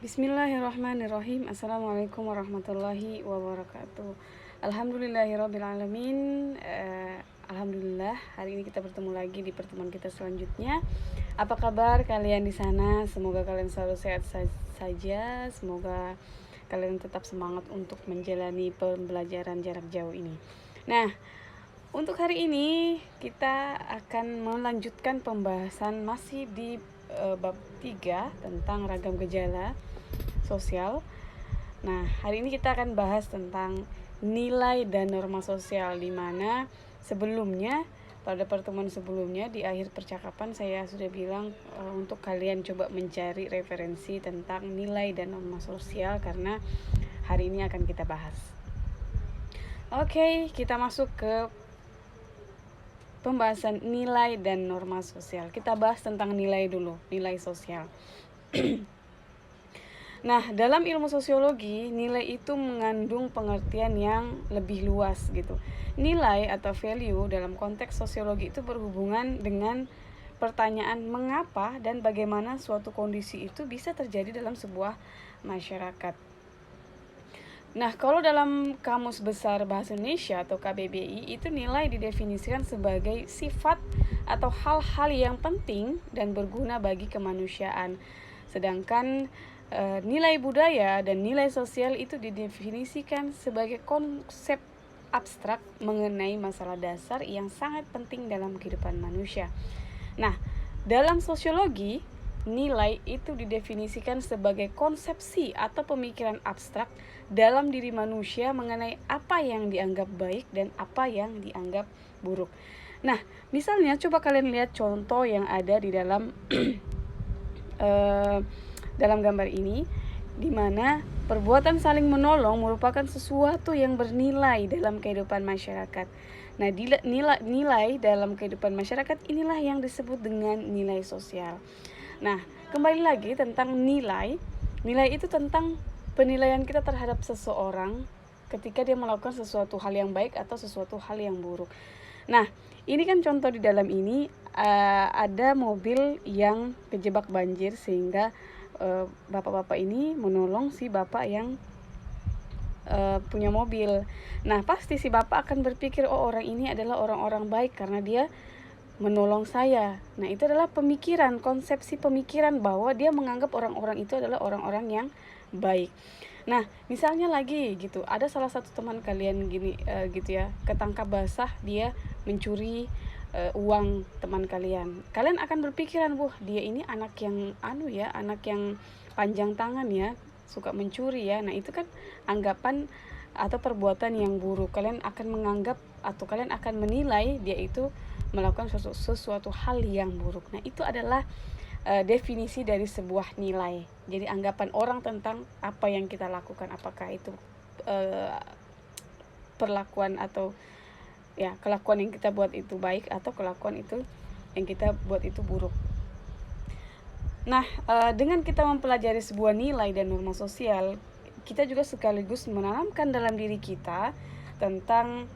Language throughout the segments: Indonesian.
Bismillahirrahmanirrahim. Assalamualaikum warahmatullahi wabarakatuh. Alhamdulillahirrabbilalamin. Alhamdulillah hari ini kita bertemu lagi di pertemuan kita selanjutnya. Apa kabar kalian di sana? Semoga kalian selalu sehat saja. Semoga kalian tetap semangat untuk menjalani pembelajaran jarak jauh ini. Nah, untuk hari ini kita akan melanjutkan pembahasan masih di bab 3 tentang ragam gejala sosial. Nah, hari ini kita akan bahas tentang nilai dan norma sosial, di mana sebelumnya pada pertemuan sebelumnya di akhir percakapan saya sudah bilang untuk kalian coba mencari referensi tentang nilai dan norma sosial karena hari ini akan kita bahas. Oke, kita masuk ke pembahasan nilai dan norma sosial. Kita bahas tentang nilai dulu, nilai sosial. Nah, dalam ilmu sosiologi, nilai itu mengandung pengertian yang lebih luas gitu. Nilai atau value dalam konteks sosiologi itu berhubungan dengan pertanyaan mengapa dan bagaimana suatu kondisi itu bisa terjadi dalam sebuah masyarakat. Nah, kalau dalam Kamus Besar Bahasa Indonesia atau KBBI, itu nilai didefinisikan sebagai sifat atau hal-hal yang penting dan berguna bagi kemanusiaan. Sedangkan nilai budaya dan nilai sosial itu didefinisikan sebagai konsep abstrak mengenai masalah dasar yang sangat penting dalam kehidupan manusia. Nah, dalam sosiologi, nilai itu didefinisikan sebagai konsepsi atau pemikiran abstrak dalam diri manusia mengenai apa yang dianggap baik dan apa yang dianggap buruk. Nah, misalnya coba kalian lihat contoh yang ada di dalam dalam gambar ini, di mana perbuatan saling menolong merupakan sesuatu yang bernilai dalam kehidupan masyarakat. Nah, nilai dalam kehidupan masyarakat inilah yang disebut dengan nilai sosial. Nah, kembali lagi tentang nilai. Nilai itu tentang penilaian kita terhadap seseorang ketika dia melakukan sesuatu hal yang baik atau sesuatu hal yang buruk. Nah, ini kan contoh di dalam ini ada mobil yang kejebak banjir sehingga bapak-bapak ini menolong si bapak yang punya mobil. Nah, pasti si bapak akan berpikir, oh orang ini adalah orang-orang baik karena dia menolong saya. Nah, itu adalah pemikiran, konsepsi pemikiran bahwa dia menganggap orang-orang itu adalah orang-orang yang baik. Nah, misalnya lagi gitu, ada salah satu teman kalian gini gitu ya, ketangkap basah dia mencuri uang teman kalian. Kalian akan berpikiran, wah dia ini anak yang anak yang panjang tangan ya, suka mencuri ya. Nah, itu kan anggapan atau perbuatan yang buruk. Kalian akan menganggap atau kalian akan menilai dia itu melakukan sesuatu hal yang buruk. Nah, itu adalah definisi dari sebuah nilai. Jadi anggapan orang tentang apa yang kita lakukan, apakah itu perlakuan atau ya kelakuan yang kita buat itu baik atau kelakuan itu yang kita buat itu buruk. Nah, dengan kita mempelajari sebuah nilai dan norma sosial, kita juga sekaligus menanamkan dalam diri kita tentang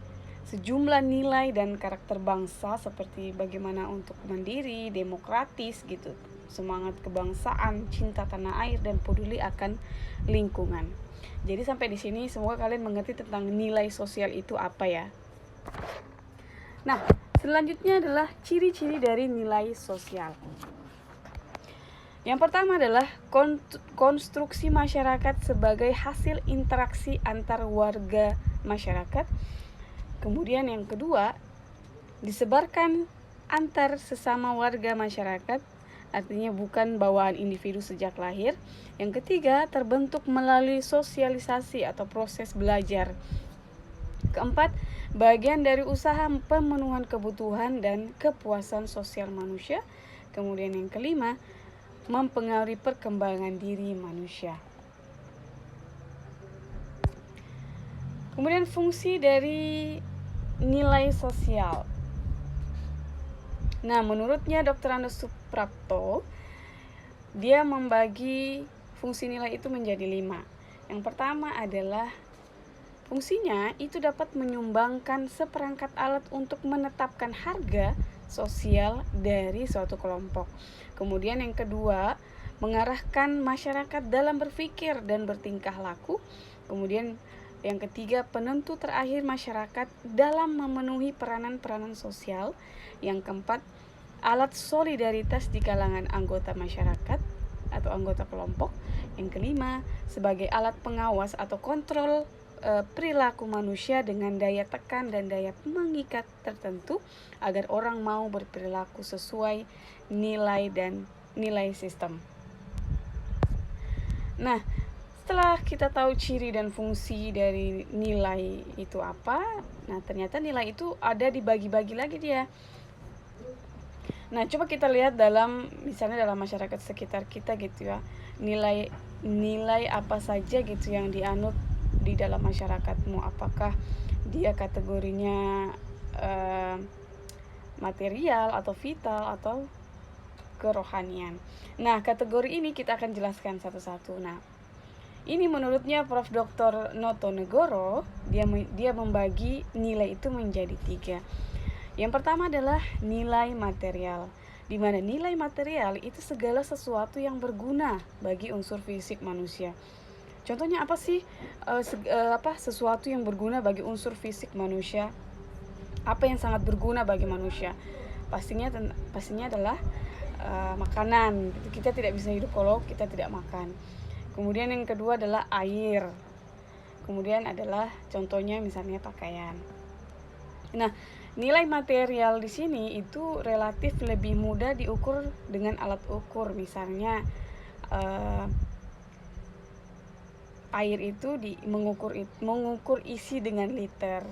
sejumlah nilai dan karakter bangsa seperti bagaimana untuk mandiri, demokratis gitu, semangat kebangsaan, cinta tanah air dan peduli akan lingkungan. Jadi sampai di sini semoga kalian mengerti tentang nilai sosial itu apa ya. Nah, selanjutnya adalah ciri-ciri dari nilai sosial. Yang pertama adalah konstruksi masyarakat sebagai hasil interaksi antar warga masyarakat. Kemudian yang kedua, disebarkan antar sesama warga masyarakat, artinya bukan bawaan individu sejak lahir. Yang ketiga, terbentuk melalui sosialisasi atau proses belajar. Keempat, bagian dari usaha pemenuhan kebutuhan dan kepuasan sosial manusia. Kemudian yang kelima, mempengaruhi perkembangan diri manusia. Kemudian fungsi dari nilai sosial. Nah, menurutnya Dr. Ando Suprapto, dia membagi fungsi nilai itu menjadi 5. Yang pertama adalah fungsinya itu dapat menyumbangkan seperangkat alat untuk menetapkan harga sosial dari suatu kelompok. Kemudian yang kedua, mengarahkan masyarakat dalam berpikir dan bertingkah laku. Kemudian yang ketiga, penentu terakhir masyarakat dalam memenuhi peranan-peranan sosial. Yang keempat, alat solidaritas di kalangan anggota masyarakat atau anggota kelompok. Yang kelima, sebagai alat pengawas atau kontrol perilaku manusia dengan daya tekan dan daya mengikat tertentu agar orang mau berperilaku sesuai nilai dan nilai sistem. Nah, setelah kita tahu ciri dan fungsi dari nilai itu apa, nah ternyata nilai itu ada dibagi-bagi lagi dia. Nah, coba kita lihat misalnya dalam masyarakat sekitar kita gitu ya, nilai apa saja gitu yang dianut di dalam masyarakatmu. Apakah dia kategorinya material atau vital atau kerohanian. Nah, kategori ini kita akan jelaskan satu-satu. Nah, ini menurutnya Prof. Dr. Noto Negoro, dia membagi nilai itu menjadi 3. Yang pertama adalah nilai material, di mana nilai material itu segala sesuatu yang berguna bagi unsur fisik manusia. Contohnya apa sih sesuatu yang berguna bagi unsur fisik manusia? Apa yang sangat berguna bagi manusia? Pastinya adalah makanan. Kita tidak bisa hidup kalau kita tidak makan. Kemudian yang kedua adalah air. Kemudian adalah contohnya misalnya pakaian. Nah, nilai material di sini itu relatif lebih mudah diukur dengan alat ukur. Misalnya air itu mengukur isi dengan liter,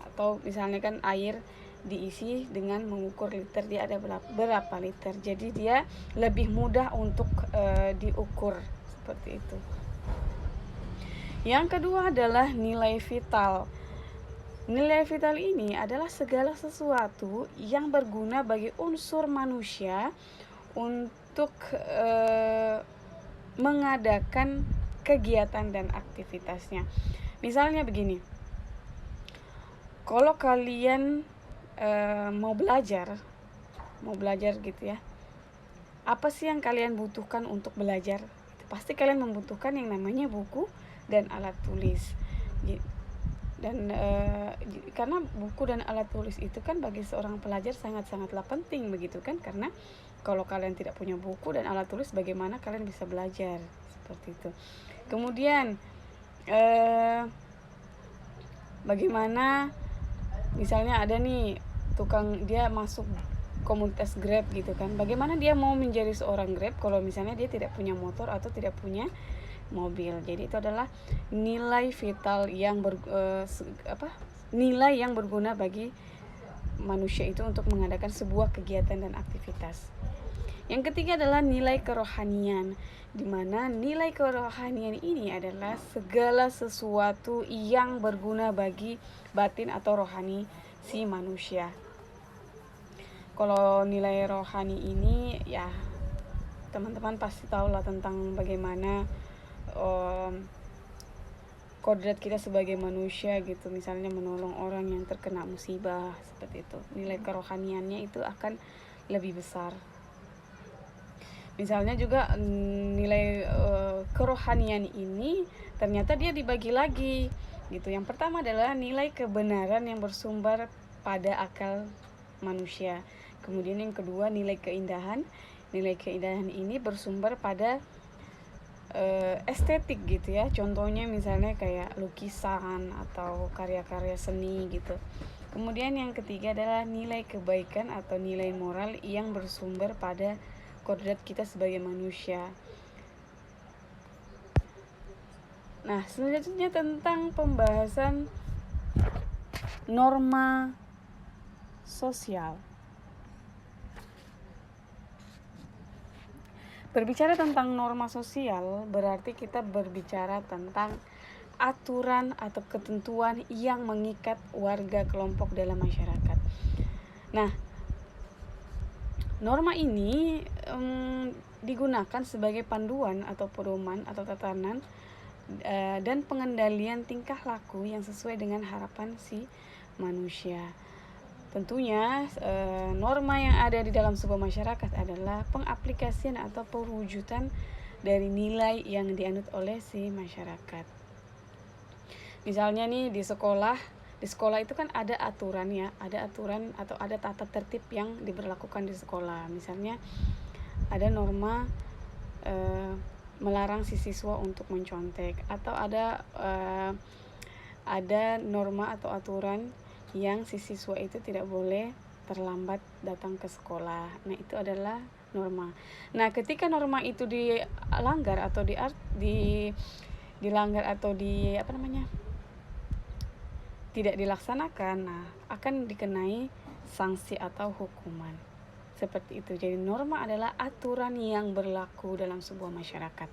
atau misalnya kan air diisi dengan mengukur liter, dia ada berapa liter. Jadi dia lebih mudah untuk diukur seperti itu. Yang kedua adalah nilai vital. Nilai vital ini adalah segala sesuatu yang berguna bagi unsur manusia untuk mengadakan kegiatan dan aktivitasnya. Misalnya begini, kalau kalian mau belajar gitu ya, apa sih yang kalian butuhkan untuk belajar? Pasti kalian membutuhkan yang namanya buku dan alat tulis. Dan karena buku dan alat tulis itu kan bagi seorang pelajar sangat-sangatlah penting begitu kan, karena kalau kalian tidak punya buku dan alat tulis, bagaimana kalian bisa belajar? Seperti itu. Kemudian bagaimana misalnya ada nih tukang, dia masuk komunitas Grab gitu kan, bagaimana dia mau menjadi seorang Grab kalau misalnya dia tidak punya motor atau tidak punya mobil. Jadi itu adalah nilai vital yang nilai yang berguna bagi manusia itu untuk mengadakan sebuah kegiatan dan aktivitas. Yang ketiga adalah nilai kerohanian, di mana nilai kerohanian ini adalah segala sesuatu yang berguna bagi batin atau rohani si manusia. Kalau nilai rohani ini ya teman-teman pasti tahu lah tentang bagaimana kodrat kita sebagai manusia gitu, misalnya menolong orang yang terkena musibah seperti itu. Nilai kerohaniannya itu akan lebih besar. Misalnya juga nilai kerohanian ini ternyata dia dibagi lagi gitu. Yang pertama adalah nilai kebenaran yang bersumber pada akal manusia. Kemudian yang kedua nilai keindahan. Nilai keindahan ini bersumber pada estetik gitu ya. Contohnya misalnya kayak lukisan atau karya-karya seni gitu. Kemudian yang ketiga adalah nilai kebaikan atau nilai moral yang bersumber pada kodrat kita sebagai manusia. Nah, selanjutnya tentang pembahasan norma sosial. Berbicara tentang norma sosial berarti kita berbicara tentang aturan atau ketentuan yang mengikat warga kelompok dalam masyarakat. Nah, norma ini digunakan sebagai panduan atau pedoman atau tatanan dan pengendalian tingkah laku yang sesuai dengan harapan si manusia. Tentunya norma yang ada di dalam sebuah masyarakat adalah pengaplikasian atau perwujudan dari nilai yang dianut oleh si masyarakat. Misalnya nih di sekolah itu kan ada aturan ya, ada aturan atau ada tata tertib yang diberlakukan di sekolah. Misalnya ada norma melarang si siswa untuk mencontek, atau ada norma atau aturan yang si siswa itu tidak boleh terlambat datang ke sekolah. Nah, itu adalah norma. Nah, ketika norma itu dilanggar atau dilanggar atau tidak dilaksanakan, nah akan dikenai sanksi atau hukuman. Seperti itu. Jadi norma adalah aturan yang berlaku dalam sebuah masyarakat.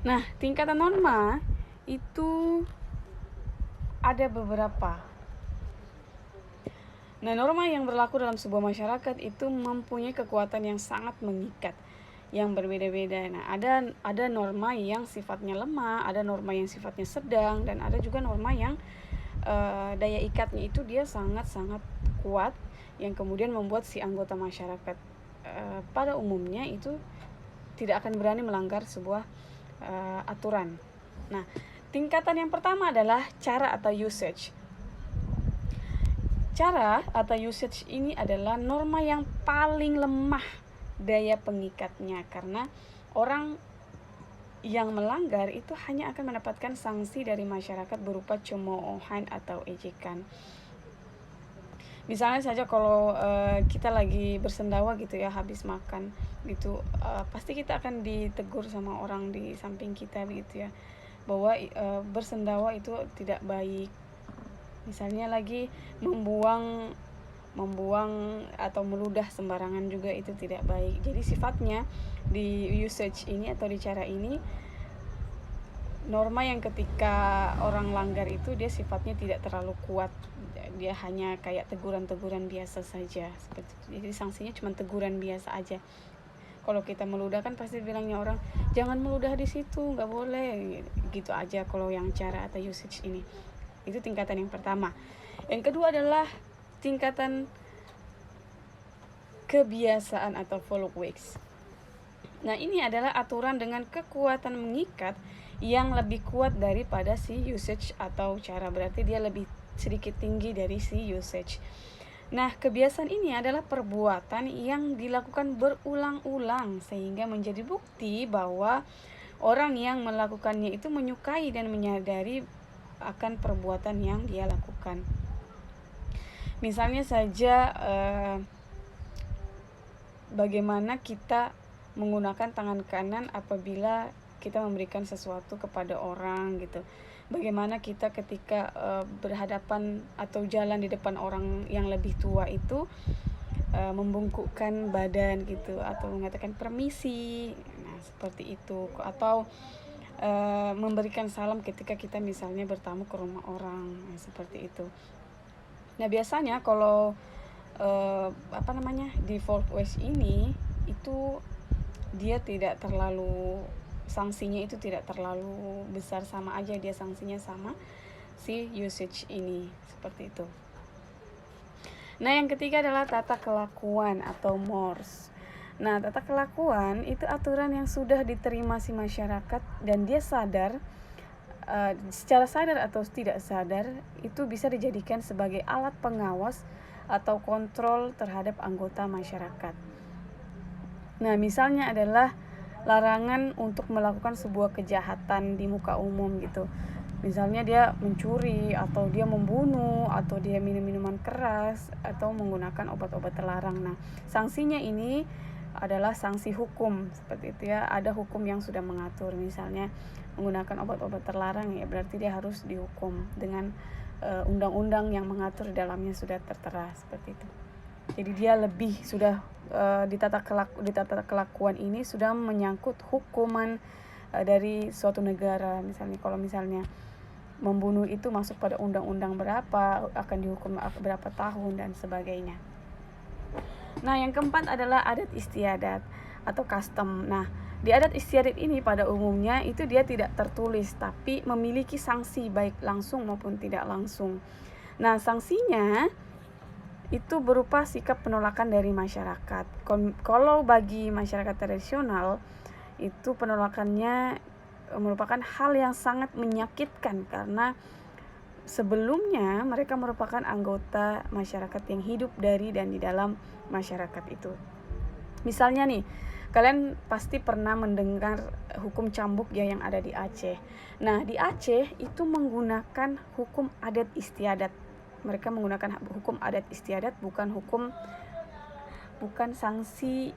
Nah, tingkatan norma itu ada beberapa. Nah, norma yang berlaku dalam sebuah masyarakat itu mempunyai kekuatan yang sangat mengikat, yang berbeda-beda. Nah, ada norma yang sifatnya lemah, ada norma yang sifatnya sedang, dan ada juga norma yang daya ikatnya itu dia sangat-sangat kuat, yang kemudian membuat si anggota masyarakat pada umumnya itu tidak akan berani melanggar sebuah aturan. Nah, tingkatan yang pertama adalah cara atau usage. Cara atau usage ini adalah norma yang paling lemah daya pengikatnya, karena orang yang melanggar itu hanya akan mendapatkan sanksi dari masyarakat berupa cemoohan atau ejekan. Misalnya saja kalau kita lagi bersendawa gitu ya, habis makan gitu, pasti kita akan ditegur sama orang di samping kita begitu ya, bahwa bersendawa itu tidak baik. Misalnya lagi membuang atau meludah sembarangan juga itu tidak baik. Jadi sifatnya di usage ini atau di cara ini, norma yang ketika orang langgar itu dia sifatnya tidak terlalu kuat, dia hanya kayak teguran-teguran biasa saja seperti itu. Jadi sanksinya cuma teguran biasa aja. Kalau kita meludah kan pasti bilangnya orang, jangan meludah di situ, nggak boleh, gitu aja. Kalau yang cara atau usage ini, itu tingkatan yang pertama. Yang kedua adalah tingkatan kebiasaan atau follow-weeks. Nah, ini adalah aturan dengan kekuatan mengikat yang lebih kuat daripada si usage atau cara, berarti dia lebih sedikit tinggi dari si usage. Nah, kebiasaan ini adalah perbuatan yang dilakukan berulang-ulang sehingga menjadi bukti bahwa orang yang melakukannya itu menyukai dan menyadari akan perbuatan yang dia lakukan. Misalnya saja bagaimana kita menggunakan tangan kanan apabila kita memberikan sesuatu kepada orang gitu. Bagaimana kita ketika berhadapan atau jalan di depan orang yang lebih tua itu membungkukkan badan gitu, atau mengatakan permisi. Nah, seperti itu. Atau memberikan salam ketika kita misalnya bertamu ke rumah orang. Nah, seperti itu. Nah, biasanya kalau di follow-weeks ini itu dia tidak terlalu, sanksinya itu tidak terlalu besar, sama aja dia sanksinya sama si usage ini, seperti itu. Nah, yang ketiga adalah tata kelakuan atau mores. Nah, tata kelakuan itu aturan yang sudah diterima si masyarakat dan dia sadar, secara sadar atau tidak sadar, itu bisa dijadikan sebagai alat pengawas atau kontrol terhadap anggota masyarakat. Nah, misalnya adalah larangan untuk melakukan sebuah kejahatan di muka umum gitu. Misalnya dia mencuri, atau dia membunuh, atau dia minum minuman keras, atau menggunakan obat-obat terlarang. Nah, sanksinya ini adalah sanksi hukum seperti itu ya. Ada hukum yang sudah mengatur, misalnya menggunakan obat-obat terlarang ya berarti dia harus dihukum dengan undang-undang yang mengatur di dalamnya sudah tertera seperti itu. Jadi dia lebih sudah di tata kelakuan ini sudah menyangkut hukuman dari suatu negara. Misalnya kalau misalnya membunuh itu masuk pada undang-undang berapa, akan dihukum berapa tahun dan sebagainya. Nah, yang keempat adalah adat istiadat atau custom. Nah, di adat istiadat ini pada umumnya itu dia tidak tertulis, tapi memiliki sanksi baik langsung maupun tidak langsung. Nah, sanksinya itu berupa sikap penolakan dari masyarakat. Kalau bagi masyarakat tradisional, itu penolakannya merupakan hal yang sangat menyakitkan karena sebelumnya mereka merupakan anggota masyarakat yang hidup dari dan di dalam masyarakat itu. Misalnya nih, kalian pasti pernah mendengar hukum cambuk ya yang ada di Aceh. Nah, di Aceh itu menggunakan hukum adat istiadat. Mereka menggunakan hukum adat istiadat, bukan sanksi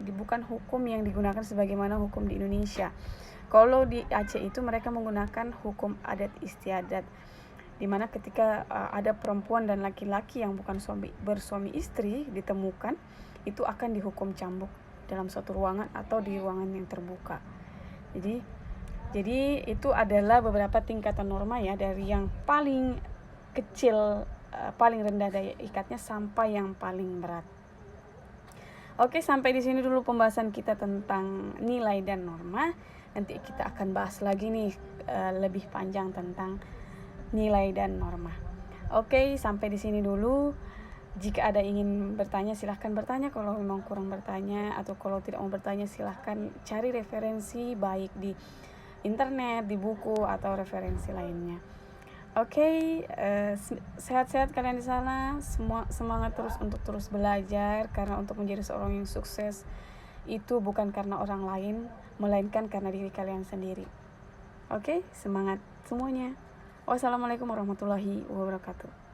bukan hukum yang digunakan sebagaimana hukum di Indonesia. Kalau di Aceh itu mereka menggunakan hukum adat istiadat, di mana ketika ada perempuan dan laki-laki yang bukan bersuami istri ditemukan, itu akan dihukum cambuk dalam suatu ruangan atau di ruangan yang terbuka. Jadi itu adalah beberapa tingkatan norma ya, dari yang paling kecil, paling rendah daya ikatnya sampai yang paling berat. Oke, sampai di sini dulu pembahasan kita tentang nilai dan norma. Nanti kita akan bahas lagi nih lebih panjang tentang nilai dan norma. Oke, sampai di sini dulu. Jika ada ingin bertanya silahkan bertanya. Kalau memang kurang bertanya atau kalau tidak mau bertanya silahkan cari referensi baik di internet, di buku atau referensi lainnya. Oke, sehat-sehat kalian di sana. Semangat terus untuk terus belajar, karena untuk menjadi seorang yang sukses itu bukan karena orang lain, melainkan karena diri kalian sendiri. Oke, semangat semuanya. Wassalamualaikum warahmatullahi wabarakatuh.